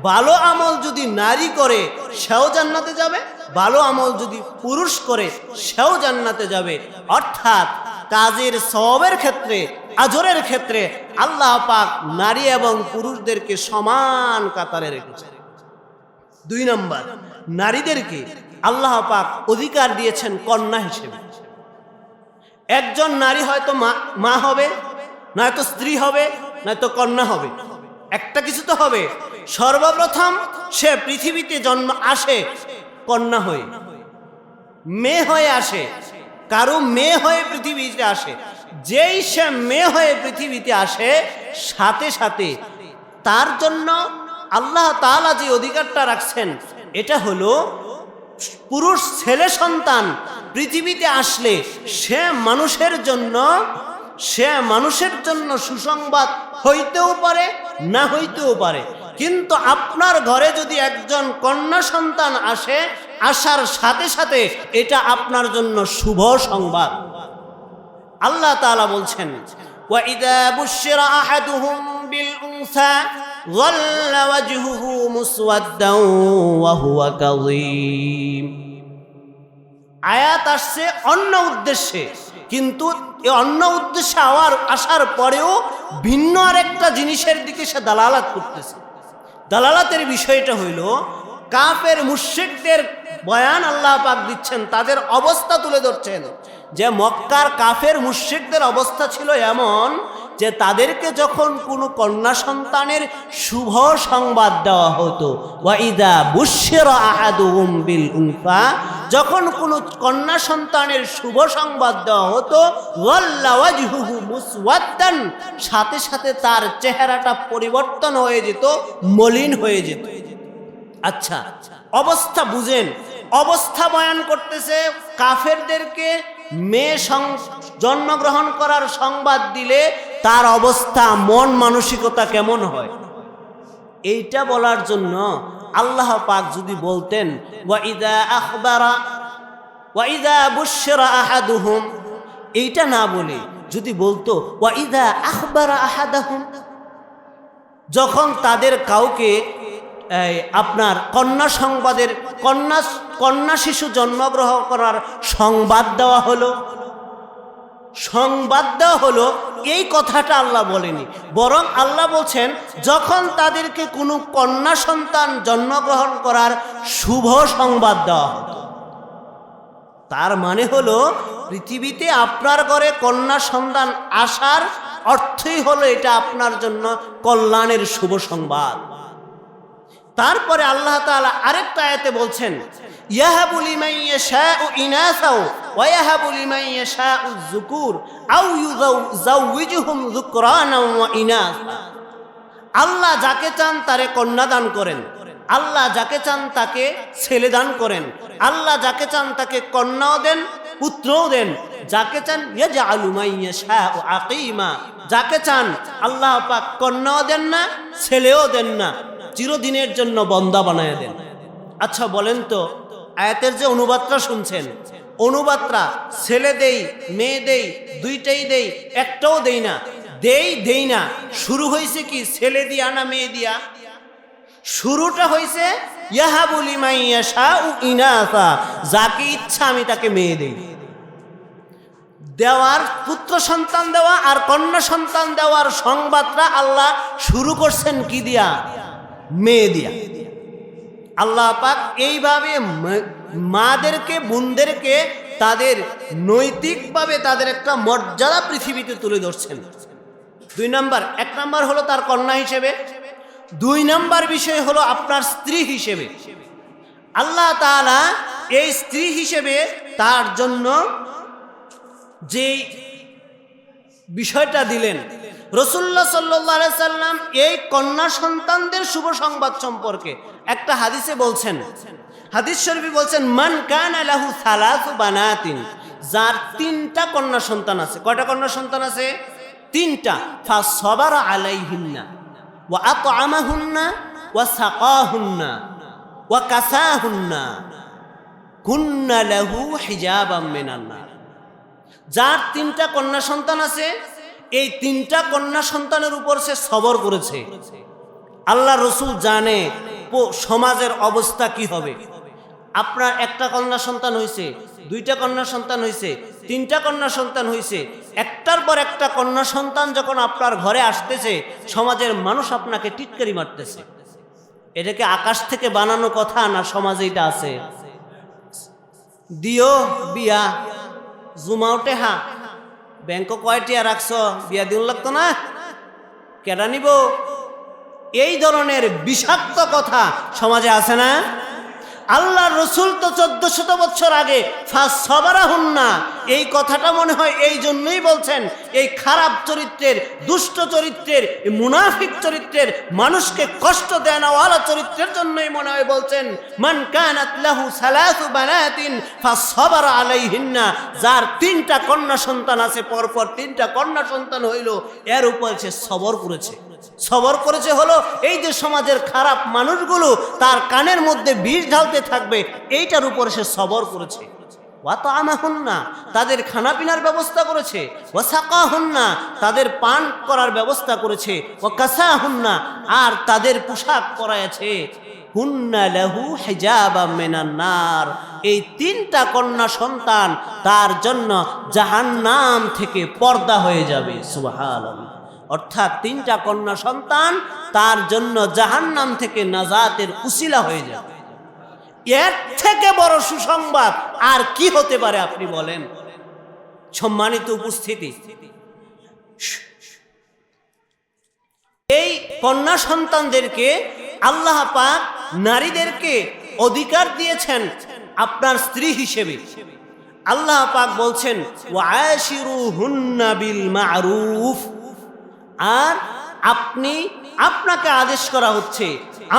ভালো আমল যদি নারী করে সেও জান্নাতে যাবে, ভালো আমল যদি পুরুষ করে সেও জান্নাতে যাবে। অর্থাৎ কাজের সওয়াবের ক্ষেত্রে, আজরের ক্ষেত্রে আল্লাহ পাক নারী এবং পুরুষদেরকে সমান কাতারে রেখেছেন। 2 নম্বর, নারীদেরকে আল্লাহ পাক অধিকার দিয়েছেন কন্যা হিসেবে। একজন নারী হয়তো মা হবে, নয়তো স্ত্রী হবে, নয়তো কন্যা হবে, একটা কিছু তো হবে। সর্বপ্রথম সে পৃথিবীতে জন্ম আসে কন্যা হয়ে, মেয়ে হয়ে আসে, কারো মেয়ে হয়ে পৃথিবীতে আসে। যেই সে মেয়ে হয়ে পৃথিবীতে আসে, সাথে সাথে তার জন্য আল্লাহ তাআলা যে অধিকারটা রাখছেন, এটা হলো পুরুষ ছেলে সন্তান পৃথিবীতে আসলে সে মানুষের জন্য সুসংবাদ হইতেও পারে, না হইতেও পারে। কিন্তু আপনার ঘরে যদি একজন কন্যা সন্তান আসে, আসার সাথে সাথে এটা আপনার জন্য শুভ সংবাদ। আল্লাহ তাআলা বলছেন ওয়া ইযা বুশিরা আহাদুহুম বিল উনসা যাল্লা ওয়াজহুহু মুসওয়াদ্দান ওয়া হুয়া কাযীম। আয়াত আসছে অন্য উদ্দেশ্যে, কিন্তু এই অন্য উদ্দেশ্যে আসার পরেও ভিন্ন আরেকটা জিনিসের দিকে সে দালালাত করতেছে। দালালাতের বিষয়টা হইল কাফের মুশরিকদের বয়ান আল্লাহ পাক দিচ্ছেন, তাদের অবস্থা তুলে ধরছেন যে মক্কার কাফের মুশরিকদের অবস্থা ছিল এমন যে তাদেরকে যখন কোনো কন্যা সন্তানের শুভ সংবাদ দেওয়া হতো, ওয়া ইযা বুশিরা আহাদুহুম বিল উনসা, যখন কোনো কন্যা সন্তানের শুভ সংবাদ দেওয়া হতো, ওয়াল্লা ওয়াজহুহু মুসওয়াদ্দান, সাথে সাথে তার চেহারাটা পরিবর্তন হয়ে যেত, মলিন হয়ে যেত। আচ্ছা অবস্থা বুঝেন, অবস্থা বয়ান করতেছে কাফেরদেরকে মেয়ে জন্মগ্রহণ করার সংবাদ দিলে তার অবস্থা, মন মানসিকতা কেমন হয়, এইটা বলার জন্য আল্লাহ পাক যদি বলতেন ওয়া ইযা বুশিরা আহাদুহুম, এইটা না বলে যদি বলতো ওয়া ইযা আখবারা আহাদাহুম, যখন তাদের কাউকে আপনার কন্যা শিশু জন্মগ্রহণ করার সংবাদ দেওয়া হলো, এই কথাটা আল্লাহ বলেনি, বরং আল্লাহ বলছেন যখন তাদেরকে কোনো কন্যা সন্তান জন্মগ্রহণ করার শুভ সংবাদ দেওয়া হতো। তার মানে হলো পৃথিবীতে আপনার ঘরে কন্যা সন্তান আসার অর্থই হলো এটা আপনার জন্য কল্যাণের শুভ সংবাদ। তারপরে আল্লাহ তাআলা আরেকটা আয়াতে বলছেন ইয়াহাবু লিমান ইয়াশাউ ইনাসাও ওয়া ইয়াহাবু লিমান ইয়াশাউ যুকুর আও ইউযাউযুহুম যুকরানা ওয়া ইনাসা। আল্লাহ যাকে চান তারে কন্যা দান করেন, আল্লাহ যাকে চান তাকে ছেলে দান করেন, আল্লাহ যাকে চান তাকে কন্যাও দেন পুত্রও দেন, যাকে চান ইয়াজআলু মান ইয়াশাউ আকিমা, যাকে চান আল্লাহ পাক কন্যাও দেন না ছেলেও দেন না, চিরদিনের জন্য বন্দা বানায় দেন। আচ্ছা বলেন তো, আয়াতের যে অনুবাদটা শুনছেন, অনুবাদটা ছেলে দেই মেয়ে দেই দুইটাই দেই একটাও দেই না, দেই না, শুরু হয়েছে কি ছেলে দিয়া না মেয়ে দিয়া? শুরুটা হয়েছে ইয়াহাবু লিমান ইয়াশাউ ইনাসা, যাকে ইচ্ছা আমি তাকে মেয়ে দেই। দেওয়ার পুত্র সন্তান দেওয়া আর কন্যা সন্তান দেওয়ার সংবাদটা আল্লাহ শুরু করছেন কি দিয়া? মেয়ে দিয়া। আল্লাহ পাক এইভাবে মাদেরকে বোনদেরকে তাদের নৈতিকভাবে তাদের একটা মর্যাদা পৃথিবীতে তুলে ধরছেন। দুই নাম্বার, এক নাম্বার হলো তার কন্যা হিসেবে, দুই নাম্বার বিষয় হলো আপনার স্ত্রী হিসেবে। আল্লাহ তাআলা এই স্ত্রী হিসেবে তার জন্য যে বিষয়টা দিলেন, রাসূলুল্লাহ সাল্লাল্লাহু আলাইহি সাল্লাম এই কন্যা সন্তানদের শুভ সংবাদ সম্পর্কে একটা হাদিসে বলছেন, হাদিস শরীফে বলছেন, মান কানা লাহু সালাসু বানাতিন, যার তিনটা কন্যা সন্তান আছে। কয়টা কন্যা সন্তান আছে? তিনটা। ফাসবারা আলাইহিন্না ওয়া আত'আমাহুন্না ওয়া সাকাহুন্না ওয়া কাসাহুন্না কুন্না লাহু হিজাবাম মিনান নার। যার তিনটা কন্যা সন্তান আছে, এই তিনটা কন্যা সন্তানের উপর সে সবর করেছে। আল্লাহ রসুল জানে সমাজের অবস্থা কি হবে। আপনার একটা কন্যা সন্তান হয়েছে, দুইটা কন্যা সন্তান হয়েছে, তিনটা কন্যা সন্তান হয়েছে, একটার পর একটা কন্যা সন্তান যখন আপনার ঘরে আসতেছে, সমাজের মানুষ আপনাকে টিটকারি মারতেছে। এটাকে আকাশ থেকে বানানো কথা না, সমাজে এটা আছে। দিও বিয়া জুমা উঠে হা ব্যাংক কয়টিয়া রাখছ, বিয়া দিন লাগতো না, কেডা নিব? এই ধরনের বিষাক্ত কথা সমাজে আছে না? আল্লাহর রসুল তো 1400 বছর আগে ফাসবারাহুন্না এই কথাটা মনে হয় এই জন্যই বলছেন, এই খারাপ চরিত্রের, দুষ্ট চরিত্রের, মুনাফিক চরিত্রের, মানুষকে কষ্ট দেয় নাওয়ালা চরিত্রের জন্যই মনে হয় বলছেন, মান কানাত লাহু সালাসু বানাতিন ফাসবারা আলাইহিন্না, যার তিনটা কন্যা সন্তান আছে, পরপর তিনটা কন্যা সন্তান হইল, এর উপর সে সবর করেছে। সবর করেছে হলো এই যে সমাজের খারাপ মানুষগুলো তার কানের মধ্যে বিষ ঢালতে থাকবে, এইটার উপর সে সবর করেছে। ওয়া তা'আমাহুন্না, তাদের খানাপিনার ব্যবস্থা করেছে। ওয়া সাকাহুন্না, তাদের পান করার ব্যবস্থা করেছে। ওয়া কাসাহুন্না, আর তাদের পোশাক পরায়েছে। কুন্না লাহু হিজাবাম মিনান নার, এই তিনটা কন্যা সন্তান তার জন্য জাহান্নাম থেকে পর্দা হয়ে যাবে। সুবহানাল্লাহ। অর্থাৎ তিনটা কন্যা সন্তান তার জন্য জাহান্নাম থেকে নাজাতের উসিলা হয়ে যাবে। এর থেকে বড় সুসংবাদ আর কি হতে পারে আপনি বলেন? সম্মানিত উপস্থিতি, এই কন্যা সন্তানদেরকে আল্লাহ পাক নারীদেরকে অধিকার দিয়েছেন আপনার স্ত্রী হিসেবে। আল্লাহ পাক বলছেন, ওয়াশিরুহুন্না বিল মা'রুফ, আর আপনাকে আদেশ করা হচ্ছে,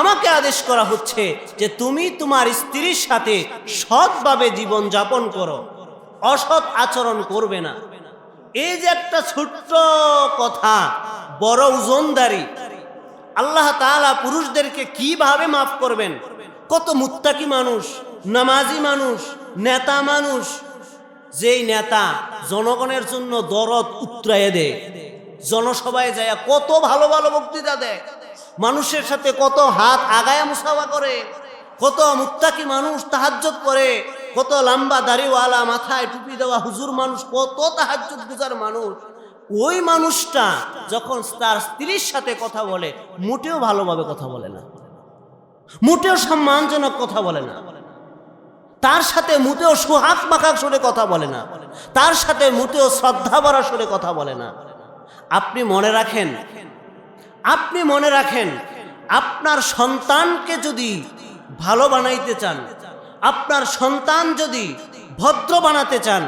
আমাকে আদেশ করা হচ্ছে যে তুমি তোমার স্ত্রীর সাথে সৎভাবে জীবন যাপন করো, অসৎ আচরণ করবে না। এই যে একটা ছোট্ট কথা, বড় ওজনদারি। আল্লাহ তাআলা পুরুষদেরকে কিভাবে মাফ করবেন? কত মুত্তাকি মানুষ, নামাজি মানুষ, নেতা মানুষ, যেই নেতা জনগণের জন্য দরদ উতরাইয়ে দেয়, জনসভায় যায় কত ভালো ভালো বক্তৃতা দেয়, মানুষের সাথে কত হাত আগায়া মুসাফা করে, কত মুত্তাকি মানুষ তাহাজ্জুদ করে, কত লম্বা দাড়িওয়ালা মাথায় টুপি দেওয়া হুজুর মানুষ, কত তাহাজ্জুদ গুজার মানুষ। ওই মানুষটা যখন তার স্ত্রীর সাথে কথা বলে, মোটেও ভালোভাবে কথা বলে না, মোটেও সম্মানজনক কথা বলে না, তার সাথে মোটেও সুহাগ মাখাক সুরে কথা বলে না, তার সাথে মোটেও শ্রদ্ধা ভরা সুরে কথা বলে না। আপনি মনে রাখেন, আপনার সন্তানকে যদি ভালো বানাইতে চান, আপনার সন্তান যদি ভদ্র বানাতে চান,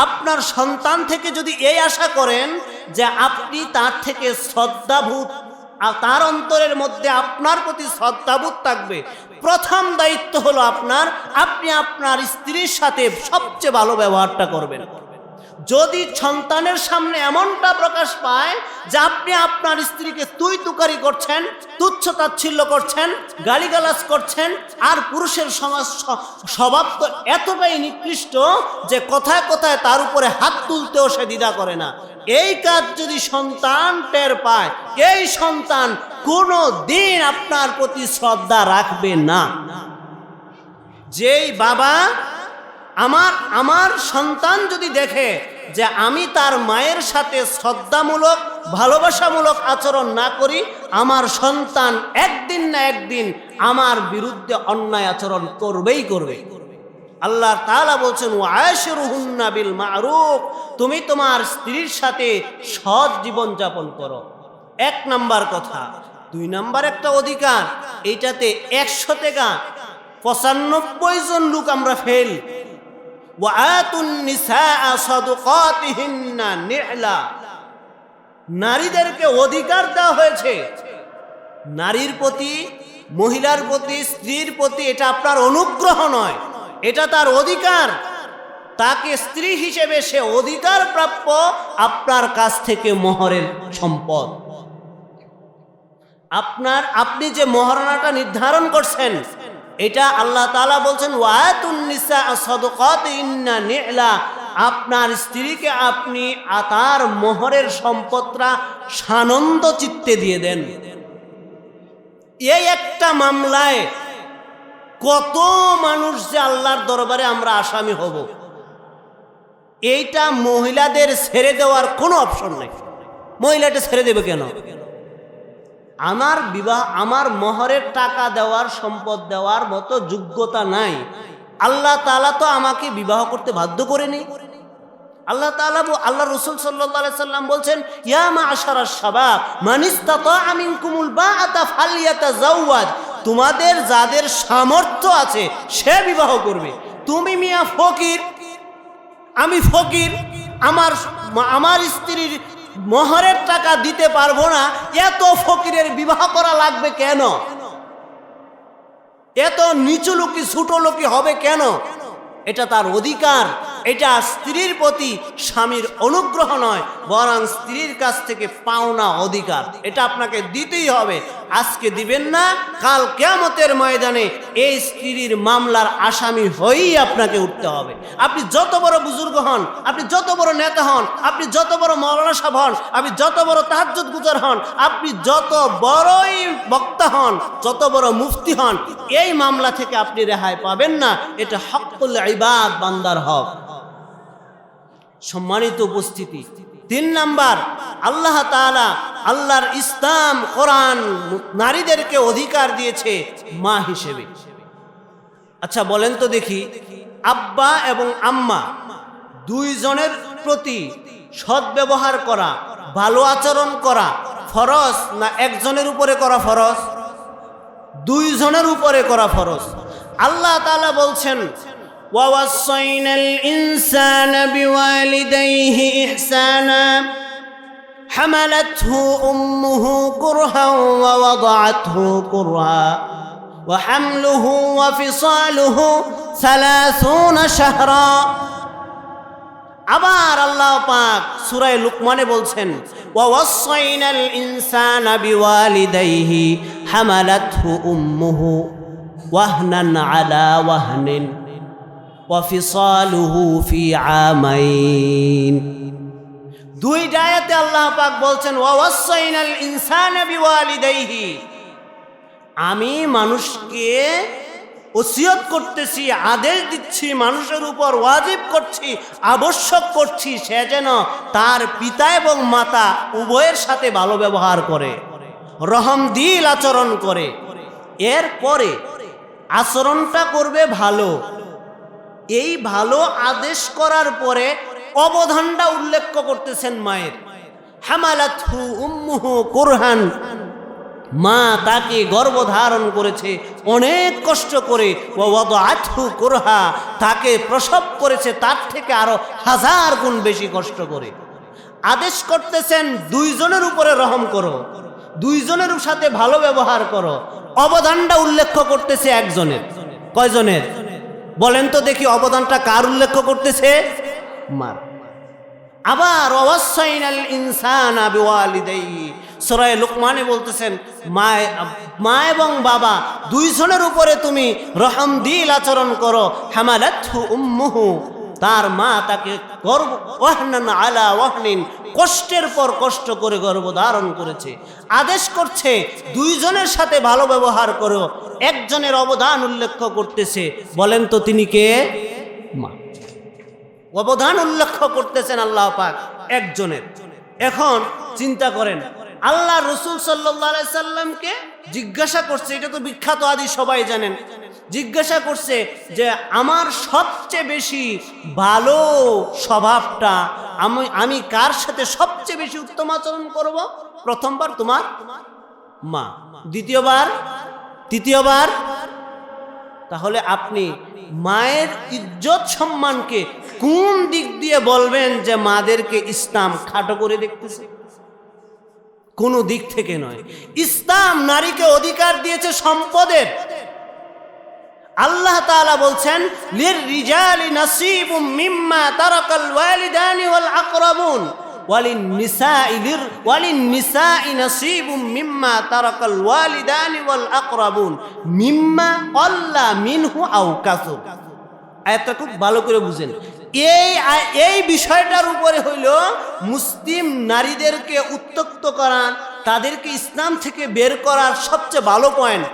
আপনার সন্তান থেকে যদি এই আশা করেন যে আপনি তার থেকে শ্রদ্ধাবোধ, তার অন্তরের মধ্যে আপনার প্রতি শ্রদ্ধাবোধ থাকবে, প্রথম দায়িত্ব হলো আপনি আপনার স্ত্রীর সাথে সবচেয়ে ভালো ব্যবহারটা করবেন। যদি সন্তানের সামনে এমনটা প্রকাশ পায় যে আপনি আপনার স্ত্রীকে তুই তুকারি করছেন, তুচ্ছ তাচ্ছিল্য করছেন, গালিগালাজ করছেন, আর পুরুষের স্বভাব তো এতটাই নিকৃষ্ট যে কথায় কথায় তার উপরে হাত তুলতেও সে দ্বিধা করে না, এই কাজ যদি সন্তান টের পায়, এই সন্তান কোনো দিন আপনার প্রতি শ্রদ্ধা রাখবে না। যেই বাবা আমার সন্তান যদি দেখে যে আমি তার মায়ের সাথে শ্রদ্ধামূলক ভালোবাসামূলক আচরণ না করি, আমার সন্তান একদিন না একদিন আমার বিরুদ্ধে অন্যায় আচরণ করবেই করবে। আল্লাহ তাআলা বলছেন ওয়াশিরুহুন্না বিল মারুফ, তুমি তোমার স্ত্রীর সাথে সৎ জীবন যাপন করো। 1 নাম্বার কথা। 2 নাম্বার একটা অধিকার, এইটাতে 100 থেকে 95 জন লোক আমরা ফেল। ওয়াআতুন নিসাআ সাদুকাতিহিন্না নিহলা, নারীদেরকে অধিকার দেওয়া হয়েছে। নারীর প্রতি, মহিলার প্রতি, স্ত্রীর প্রতি এটা আপনার অনুগ্রহ নয়, এটা তার অধিকার। তাকে স্ত্রী হিসেবে সে অধিকার প্রাপ্য আপনার কাছ থেকে মোহরের সম্পদ। আপনি যে মহারণাটা নির্ধারণ করছেন, এটা আল্লাহ তাআলা বলছেন ওয়াতুন নিসা সাদকাতিহিন্না নিহলা, আপনার স্ত্রীকে আপনি তার মোহরের সম্পদটা সানন্দ চিত্তে দিয়ে দেন। এই একটা মামলায় কত মানুষ যে আল্লাহর দরবারে আমরা আসামি হব, এইটা মহিলাদের ছেড়ে দেওয়ার কোনো অপশন নেই। মহিলাটা ছেড়ে দেবে কেন? আমার মোহরের টাকা দেওয়ার, সম্পদ দেওয়ার মতো যোগ্যতা নাই। আল্লাহ তাআলা তো আমাকে বিবাহ করতে বাধ্য করেনি। আল্লাহ রাসূল সাল্লাল্লাহু আলাইহি সাল্লাম বলছেন ইয়া মা'শারাশ শাবাব মান ইসতাতা'a মিনকুমুল বা'আতা ফালইয়াতাযাওয়াজ, তোমাদের যাদের সামর্থ্য আছে সে বিবাহ করবে। তুমি মিয়া ফকির, আমি ফকির, আমার স্ত্রীর মোহরের টাকা দিতে পারবো না, এত ফকিরের বিবাহ করা লাগবে কেন? এত নিচু লোকি ছোট লোকি হবে কেন? এটা তার অধিকার। এটা স্ত্রীর প্রতি স্বামীর অনুগ্রহ নয়, বরং স্ত্রীর কাছ থেকে পাওনা অধিকার, এটা আপনাকে দিতেই হবে। আজকে দিবেন না, কাল কিয়ামতের ময়দানে এই স্ত্রীর মামলার আসামি হয়েই আপনাকে উঠতে হবে। আপনি যত বড় বুজুর্গ হন, আপনি যত বড় নেতা হন, আপনি যত বড় মাওলানা সাহেব হন, আপনি যত বড় তাহাজ্জুদ গুজার হন, আপনি যত বড়ই বক্তা হন, যত বড় মুফতি হন, এই মামলা থেকে আপনি রেহাই পাবেন না। এটা হকুল ইবাদ, বান্দার হক। সম্মানিত উপস্থিতি, 3 নাম্বার, আল্লাহ তাআলা, আল্লাহর ইসলাম, কোরআন নারীদেরকে অধিকার দিয়েছে মা হিসেবে। আচ্ছা বলেন তো দেখি, আব্বা এবং আম্মা 2 জনের প্রতি সৎ ব্যবহার করা, ভালো আচরণ করা ফরজ না একজনের উপরে করা ফরজ? 2 জনের উপরে করা ফরজ। আল্লাহ তাআলা বলছেন وَوَصَّيْنَا الْإِنسَانَ بِوَالِدَيْهِ إِحْسَانًا حَمَلَتْهُ أُمُّهُ كُرْهًا وَوَضَعَتْهُ كُرْهًا وَحَمْلُهُ وَفِصَالُهُ 30 شهرا। আবার আল্লাহ পাক সূরা লুকমানে বলছেন وَوَصَّيْنَا الْإِنسَانَ بِوَالِدَيْهِ حَمَلَتْهُ أُمُّهُ وَهْنًا عَلَى وَهْنٍ ওয়াফিসালুহু ফি আমাইন। 2 আয়াতে আল্লাহ পাক বলছেন ওয়াসাইনাল ইনসানা বিওয়ালিদাইহি, আমি মানুষকে ওসিয়ত করতেছি, আদেশ দিচ্ছি, মানুষের উপর ওয়াজিব করছি, আবশ্যক করছি, সে যেন তার পিতা এবং মাতা উভয়ের সাথে ভালো ব্যবহার করে, রহমদিল আচরণ করে। এরপরে আচরণটা করবে ভালো। এই ভালো আদেশ করার পরে অবদানটা উল্লেখ করতেছেন মায়ের। হামালাতহু উম্মুহু কুরহান মা তাকে গর্ভধারণ করেছে অনেক কষ্ট করে, ওয়াদাআতহু কুরহা, তাকে প্রসব করেছে তার থেকে আরো 1000 গুণ বেশি কষ্ট করে। আদেশ করতেছেন দুইজনের উপরে রহম করো, দুইজনের সাথে ভালো ব্যবহার করো। অবদানটা উল্লেখ করতেছে একজনের। কয়জনের বলেন তো দেখি, অবদানটা কার উল্লেখ করতেছে? মার। আবার ওয়াসাইনাল ইনসানা বিওয়ালিদাইহি, সূরা লুকমানে বলতেছেন মা এবং বাবা দুইজনের উপরে তুমি রহম দিল আচরণ করো। হামালাতহু উম্মুহু, তার মা তাকে ওয়াহনান আলা ওয়াহনিন, কষ্টের পর কষ্ট করে গর্ভধারণ করেছে। আদেশ করছে দুইজনের সাথে ভালো ব্যবহার করো। একজনের অবদান উল্লেখ করতেছে, বলেন তো তিনি কে? মা। অবদান উল্লেখ করতেছেন আল্লাহ পাক একজনের। এখন চিন্তা করেন, আল্লাহ রসুল সাল্লাল্লাহু আলাইহি সাল্লামকে জিজ্ঞাসা করছে, এটা তো বিখ্যাত হাদিস সবাই জানেন, জিজ্ঞাসা করছে যে আমার সবচেয়ে বেশি ভালো স্বভাবটা আমি কার সাথে সবচেয়ে বেশি উত্তম আচরণ করব? প্রথমবার তোমার মা, দ্বিতীয়বার, তৃতীয়বার। তাহলে আপনি মায়ের ইজ্জত সম্মানকে কোন দিক দিয়ে বলবেন যে মাদেরকে ইসলাম খাটো করে দেখতেছে? কোনো দিক থেকে নয়। ইসলাম নারীকে অধিকার দিয়েছে সম্পদের। আল্লাহ তাআলা বলছেন লিররিজালি নাসিবুম মিম্মা তারাকাল ওয়ালিদানি ওয়াল আকরাবুন ওয়ালিন্নিসাই নাসিবুম মিম্মা তারাকাল ওয়ালিদানি ওয়াল আকরাবুন মিম্মা আল্লা মিনহু আও কাসুর। আয়াতটা খুব ভালো করে বুঝেন। এই বিষয়টার উপরে হইল মুসলিম নারীদেরকে উত্তক্ত করা, তাদেরকে ইসলাম থেকে বের করার সবচেয়ে ভালো পয়েন্ট।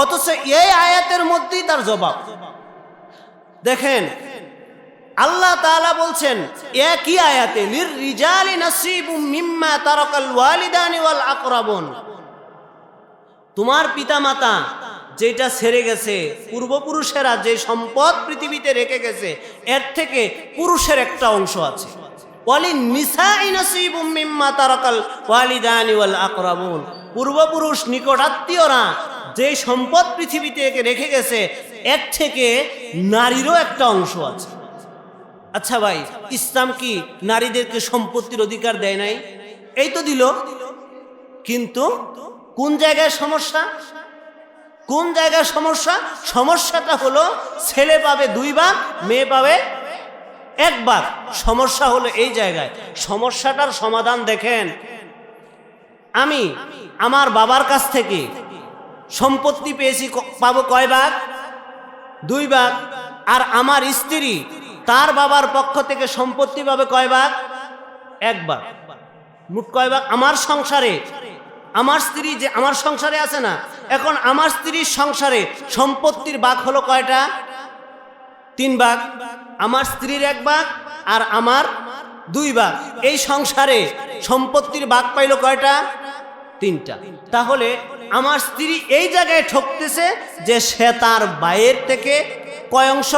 অথচ এই আয়াতের মধ্যেই তার জবাব। দেখেন আল্লাহ তাআলা বলছেন একই আয়াতে লিররিজালি নাসিবুম মিম্মা তারাকাল ওয়ালিদানি ওয়াল আকরাবুন, তোমার পিতামাতা যেটা ছেড়ে গেছে, পূর্বপুরুষেরা যে সম্পদ পৃথিবীতে রেখে গেছে, এর থেকে পুরুষের একটা অংশ আছে। ওয়ালিন্নিসাই নাসিবুম মিম্মা তারাকাল ওয়ালিদানি ওয়াল আকরাবুন, পূর্বপুরুষ নিকটাত্মীয়রা যে সম্পদ পৃথিবীতে রেখে গেছে, এর থেকে নারীরও একটা অংশ আছে। আচ্ছা ভাই, ইসলাম কি নারীদেরকে সম্পত্তির অধিকার দেয় নাই? এই তো দিল, কিন্তু কোন জায়গায় সমস্যা? কোন জায়গায় সমস্যা? সমস্যাটা হলো ছেলে পাবে 2 ভাগ, মেয়ে পাবে 1 ভাগ। সমস্যা হলো এই জায়গায়। সমস্যাটার সমাধান দেখেন, আমি আমার বাবার কাছ থেকে সম্পত্তি পেয়েছি, পাবো কয় ভাগ? 2 ভাগ। আর আমার স্ত্রী তার বাবার পক্ষ থেকে সম্পত্তি পাবে কয় ভাগ? 1 ভাগ। মোট কয় ভাগ? আমার সংসারে, আমার স্ত্রী যে আমার সংসারে আছে না, এখন আমার স্ত্রীর সংসারে সম্পত্তির ভাগ হলো কয়টা? 3 ভাগ। আমার স্ত্রীর 1 ভাগ আর আমার 2 ভাগ। এই সংসারে সম্পত্তির ভাগ পাইলো কয়টা? 3টা। তাহলে আমার স্ত্রী এই জায়গায় ঠকতেছে যে সে তার ভাইয়ের থেকে কয় অংশ?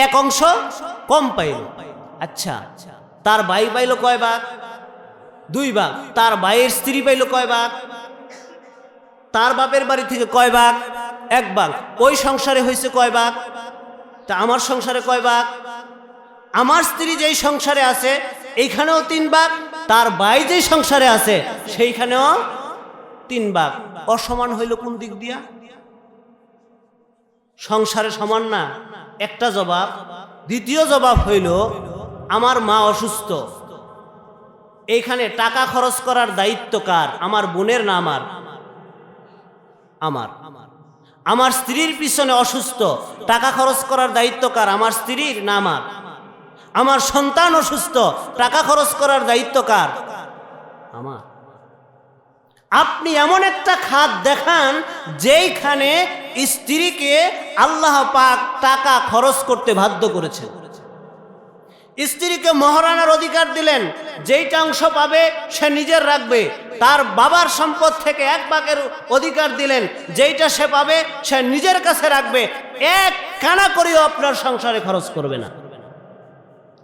1 অংশ কম পাইল। আচ্ছা, তার ভাই পাইলো কয় ভাগ? 2 ভাগ। তার ভাইয়ের স্ত্রী পাইলো কয় ভাগ? তার বাপের বাড়ি থেকে কয় ভাগ? 1 ভাগ। ওই সংসারে হয়েছে কয় ভাগ? তা আমার সংসারে কয় ভাগ? আমার স্ত্রী যেই সংসারে আছে এইখানেও 3 ভাগ, তার ভাই যেই সংসারে আছে সেইখানেও 3 ভাগ। অসমান হইল কোন দিক দিয়া? সংসারে সমান না, একটা জবাব। দ্বিতীয় জবাব হইল আমার মা অসুস্থ, এইখানে টাকা খরচ করার দায়িত্ব কার? আমার বোনের না আমার? আমার। আমার স্ত্রীর পিছনে অসুস্থ, টাকা খরচ করার দায়িত্ব কার? আমার স্ত্রীর না আমার? আমার সন্তান অসুস্থ, টাকা খরচ করার দায়িত্ব কার? আমার। আপনি এমন একটা খাত দেখান যেইখানে স্ত্রীকে আল্লাহ পাক টাকা খরচ করতে বাধ্য করেছেন। স্ত্রীকে মহারানার অধিকার দিলেন, যেইটা অংশ পাবে সে নিজের রাখবে। তার বাবার সম্পদ থেকে 1 ভাগের অধিকার দিলেন, যেইটা সে পাবে সে নিজের কাছে রাখবে। 1 কানা করেও আপনার সংসারে খরচ করবে না,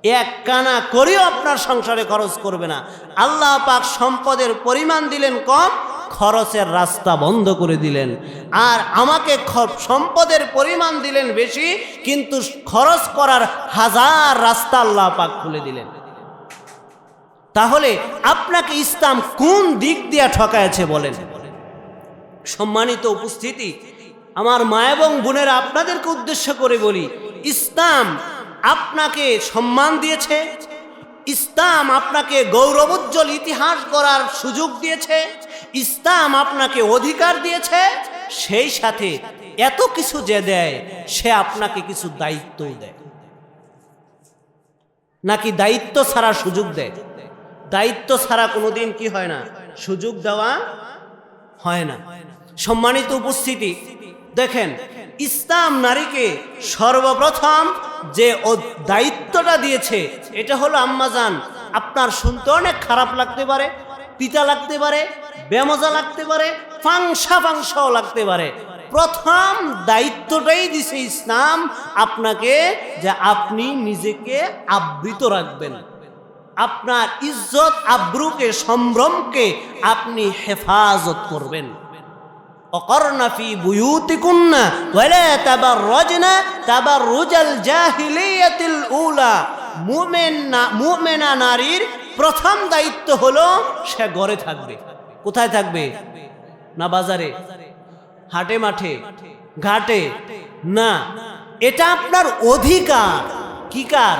1 কানা করেও আপনার সংসারে খরচ করবে না। আল্লাহ পাক সম্পদের পরিমাণ দিলেন কম, খরচের রাস্তা বন্ধ করে দিলেন। আর আমাকে সম্পদের পরিমাণ দিলেন বেশি, কিন্তু খরচ করার হাজার রাস্তা আল্লাহ পাক খুলে দিলেন। তাহলে আপনাকে ইসলাম কোন দিক দিয়ে ঠকায়ছে বলেন? সম্মানিত উপস্থিতি, আমার মা এবং বোনেরা, আপনাদেরকে উদ্দেশ্য করে বলি, ইসলাম আপনাকে সম্মান দিয়েছে, ইসলাম আপনাকে গৌরবোজ্জ্বল ইতিহাস গড়ার সুযোগ দিয়েছে, ইসলাম আপনাকে অধিকার দিয়েছে, সেই সাথে এত কিছু যে দেয় সে আপনাকে কিছু দায়িত্বও দেয়। নাকি দায়িত্ব ছাড়া সুযোগ দেয়? দায়িত্ব ছাড়া কোনোদিন কি হয় না, সুযোগ দেওয়া হয় না। সম্মানিত উপস্থিতি, দেখেন, ইসলাম নারীকে সর্বপ্রথম যে দায়িত্বটা দিয়েছে এটা হলো, আম্মাজান, আপনার শুনতে অনেক খারাপ লাগতে পারে, পিতা লাগতে পারে, বেমজা লাগতে পারে, ফাংসাও লাগতে পারে, প্রথম দায়িত্বটাই দিছে ইসলাম আপনাকে, যে আপনি নিজেকে আবৃত রাখবেন, আপনার ইজ্জত আব্রুকে, সম্ভ্রমকে আপনি হেফাজত করবেন। অকরনা ফি বুয়ুতিকুন্না ওয়ালা তাবাররাজনা তাবাররুজাল জাহিলিয়াতিল উলা। মুমিনা নারীর প্রথম দায়িত্ব হলো সে ঘরে থাকবে। কোথায় থাকবে? না বাজারে, হাটে মাঠে, ঘাটে না। এটা আপনার অধিকার। কি কার?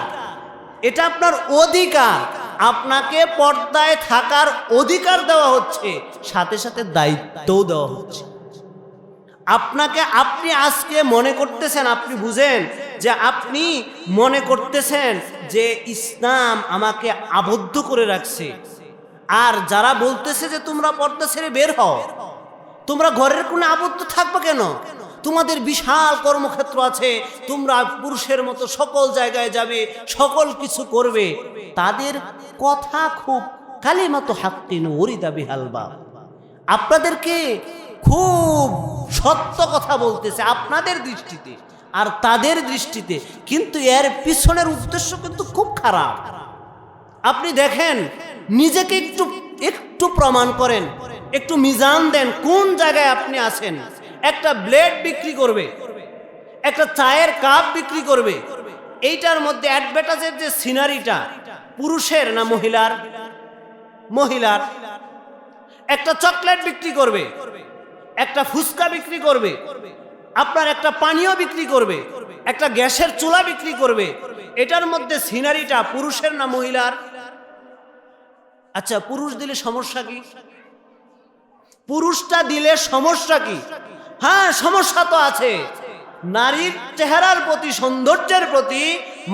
এটা আপনার অধিকার। আপনাকে পর্দায় থাকার অধিকার দেওয়া হচ্ছে, সাথে সাথে দায়িত্বও দেওয়া হচ্ছে আপনাকে। আপনি আজকে মনে করতেছেন, আপনি বুঝেন যে আপনি মনে করতেছেন যে ইসলাম আমাকে আবদ্ধ করে রাখছে, আর যারা বলতেছে যে তোমরা পর্দা ছেড়ে বের হও, তোমরা ঘরের কোণে আবদ্ধ থাকবে কেন, তোমাদের বিশাল কর্মক্ষেত্র আছে, তোমরা পুরুষের মতো সকল জায়গায় যাবে, সকল কিছু করবে, তাদের কথা খুব কালিমাতু হাক্কিন উরিদা বিহাল বাব। আপনাদেরকে খুব সত্য কথা বলতেছে আপনাদের দৃষ্টিতে আর তাদের দৃষ্টিতে, কিন্তু এর পিছনের উদ্দেশ্য কিন্তু খুব খারাপ। আপনি দেখেন, নিজেকে একটু প্রমাণ করেন, একটু মিজান দেন কোন জায়গায় আপনি আছেন। একটা ব্লেড বিক্রি করবে, একটা চায়ের কাপ বিক্রি করবে, এইটার মধ্যে অ্যাডভার্টাইজের যে সিনারিটা, পুরুষের না মহিলার? মহিলার। একটা চকলেট বিক্রি করবে, একটা ফুচকা বিক্রি করবে, আপনার একটা পানীয় বিক্রি করবে, একটা গ্যাসের চুলা বিক্রি করবে, এটার মধ্যে সিনারিটা পুরুষের না মহিলার? আচ্ছা, পুরুষ দিলে সমস্যা কি? পুরুষটা দিলে সমস্যা কি? হ্যাঁ, সমস্যা তো আছে। নারীর চেহারার প্রতি, সৌন্দর্যের প্রতি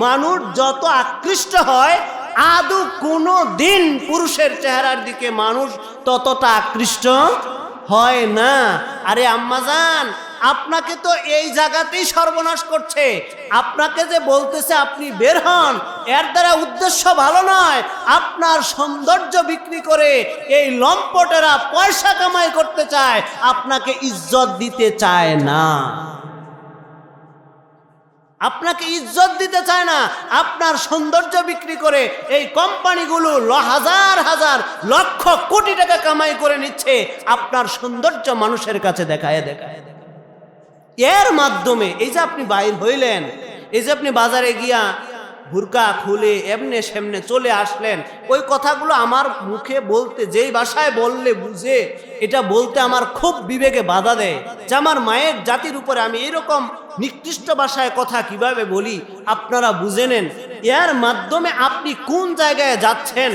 মানুষ যত আকৃষ্ট হয়, আদৌ কোনো দিন পুরুষের চেহারার দিকে মানুষ ততটা আকৃষ্ট হয় না। আরে আম্মাজান, আপনাকে তো এই জায়গাতেই সর্বনাশ করছে। আপনাকে যে বলতেছে আপনি বের হন, এর দ্বারা উদ্দেশ্য ভালো নয়। আপনার সৌন্দর্য বিক্রি করে এই লম্পটেরা পয়সা কামাই করতে চায়, আপনাকে ইজ্জত দিতে চায় না। আপনাকে ইজ্জত দিতে চায় না। আপনার সৌন্দর্য বিক্রি করে এই কোম্পানিগুলো হাজার হাজার লক্ষ কোটি টাকা কামাই করে নিচ্ছে, আপনার সৌন্দর্য মানুষের কাছে দেখায়। এর মাধ্যমে এই যে আপনি বাইর হইলেন, এই যে আপনি বাজারে গিয়া বুরকা খুলে এমনে সেমনে চলে আসলেন, ওই কথাগুলো আমার মুখে বলতে, যেই ভাষায় বললে বুঝে, এটা বলতে আমার খুব বিবেকে বাধা দেয় যে আমার মায়ের জাতির উপরে আমি এরকম নিকৃষ্ট ভাষায় কথা কিভাবে বলি। আপনারা বুঝে নেন, এর মাধ্যমে আপনি কোন জায়গায় যাচ্ছেন